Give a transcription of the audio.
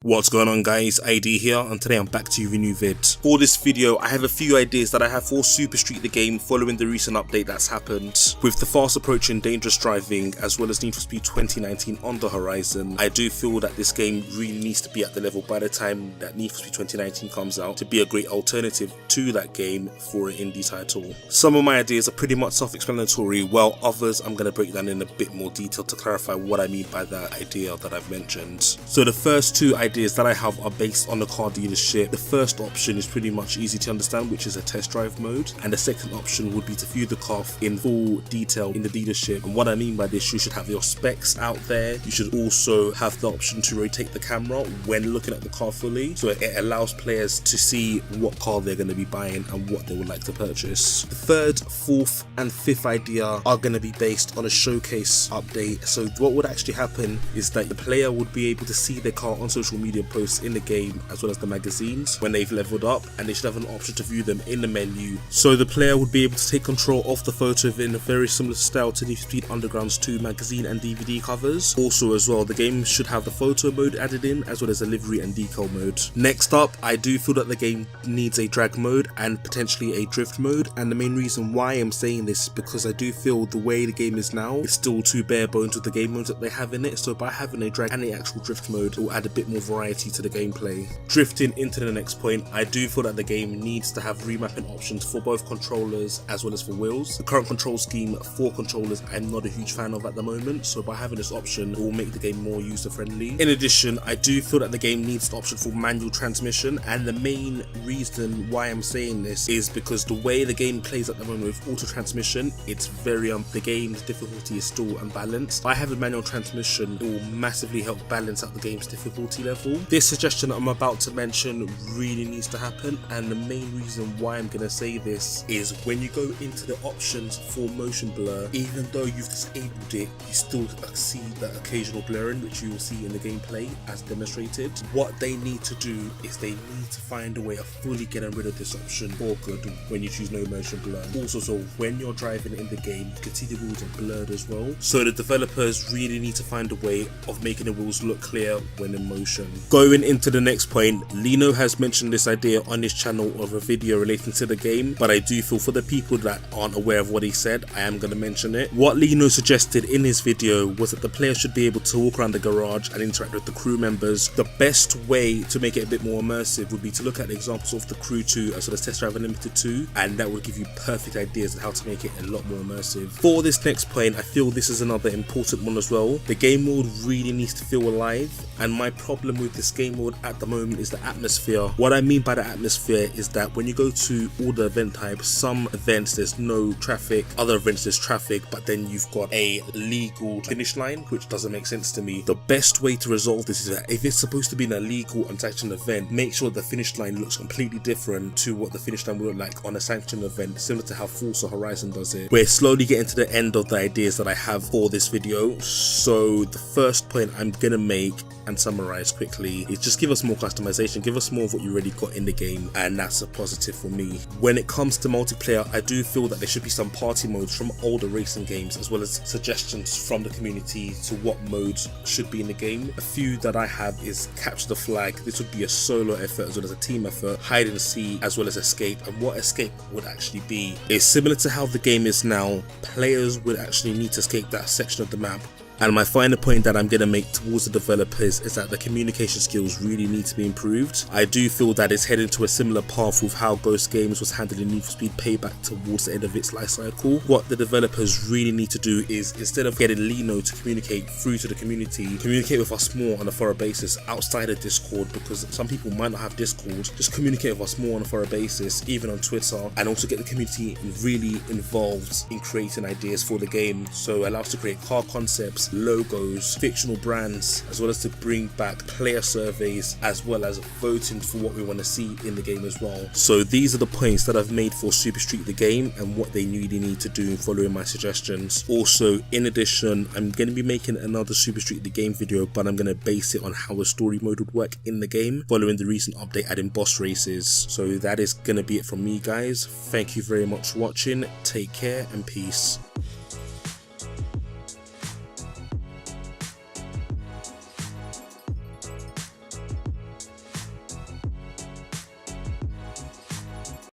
What's going on guys, ID here, and today I'm back to you with a new vid. For this video I have a few ideas that I have for Super Street the game following the recent update that's happened. With the fast approaching dangerous driving as well as Need for Speed 2019 on the horizon, I do feel that this game really needs to be at the level by the time that Need for Speed 2019 comes out to be a great alternative to that game for an indie title. Some of my ideas are pretty much self-explanatory, while others I'm going to break down in a bit more detail to clarify what I mean by that idea that I've mentioned. So the first two ideas that I have are based on the car dealership. The first option is pretty much easy to understand, which is a test drive mode, and the second option would be to view the car in full detail in the dealership. And what I mean by this, you should have your specs out there. You should also have the option to rotate the camera when looking at the car fully, so it allows players to see what car they're going to be buying and what they would like to purchase. The third, fourth and fifth idea are going to be based on a showcase update. So what would actually happen is that the player would be able to see their car on social media posts in the game as well as the magazines when they've leveled up, and they should have an option to view them in the menu. So the player would be able to take control of the photo in a very similar style to Need for Speed Underground's 2 magazine and DVD covers. Also as well, the game should have the photo mode added in as well as a livery and decal mode. Next up, I do feel that the game needs a drag mode and potentially a drift mode, and the main reason why I'm saying this is because I do feel the way the game is now is still too bare bones with the game modes that they have in it. So by having a drag and the actual drift mode, it will add a bit more variety to the gameplay. Drifting into the next point, I do feel that the game needs to have remapping options for both controllers as well as for wheels. The current control scheme for controllers I'm not a huge fan of at the moment, so by having this option it will make the game more user friendly. In addition, I do feel that the game needs the option for manual transmission, and the main reason why I'm saying this is because the way the game plays at the moment with auto transmission, it's very the game's difficulty is still unbalanced. By having manual transmission, it will massively help balance out the game's difficulty level. This suggestion that I'm about to mention really needs to happen, and the main reason why I'm going to say this is when you go into the options for motion blur, even though you've disabled it, you still see that occasional blurring which you will see in the gameplay as demonstrated. What they need to do is they need to find a way of fully getting rid of this option for good when you choose no motion blur. Also, so when you're driving in the game, you can see the wheels are blurred as well, so the developers really need to find a way of making the wheels look clear when in motion. Going into the next point, Lino has mentioned this idea on his channel of a video relating to the game, but I do feel for the people that aren't aware of what he said, I am going to mention it. What Lino suggested in his video was that the player should be able to walk around the garage and interact with the crew members. The best way to make it a bit more immersive would be to look at the examples of the Crew 2 as well as Test Drive Unlimited 2, and that will give you perfect ideas on how to make it a lot more immersive. For this next point, I feel this is another important one as well. The game mode really needs to feel alive, and my problem with this game mode at the moment is the atmosphere. What I mean by the atmosphere is that when you go to all the event types, some events there's no traffic, other events there's traffic, but then you've got a legal finish line, which doesn't make sense to me. The best way to resolve this is that if it's supposed to be an illegal unsanctioned event, make sure the finish line looks completely different to what the finish line would look like on a sanctioned event, similar to how Forza Horizon does it. We're slowly getting to the end of the ideas that I have for this video, so the first point I'm gonna make and summarize quickly is just give us more customization, give us more of what you already got in the game, and that's a positive for me. When it comes to multiplayer, I do feel that there should be some party modes from older racing games as well as suggestions from the community to what modes should be in the game. A few that I have is Capture the Flag. This would be a solo effort as well as a team effort, Hide and Seek as well as Escape, and what Escape would actually be is similar to how the game is now. Players would actually need to escape that section of the map. And my final point that I'm going to make towards the developers is that the communication skills really need to be improved. I do feel that it's heading to a similar path with how Ghost Games was handling Need for Speed Payback towards the end of its life cycle. What the developers really need to do is, instead of getting Lino to communicate through to the community, communicate with us more on a thorough basis outside of Discord, because some people might not have Discord. Just communicate with us more on a thorough basis, even on Twitter, and also get the community really involved in creating ideas for the game. So allow us to create car concepts, logos, fictional brands, as well as to bring back player surveys as well as voting for what we want to see in the game as well. So these are the points that I've made for Super Street the game and what they really need to do following my suggestions. Also, in addition, I'm going to be making another Super Street the game video, but I'm going to base it on how a story mode would work in the game following the recent update adding boss races. So that is going to be it from me guys. Thank you very much for watching, take care and peace.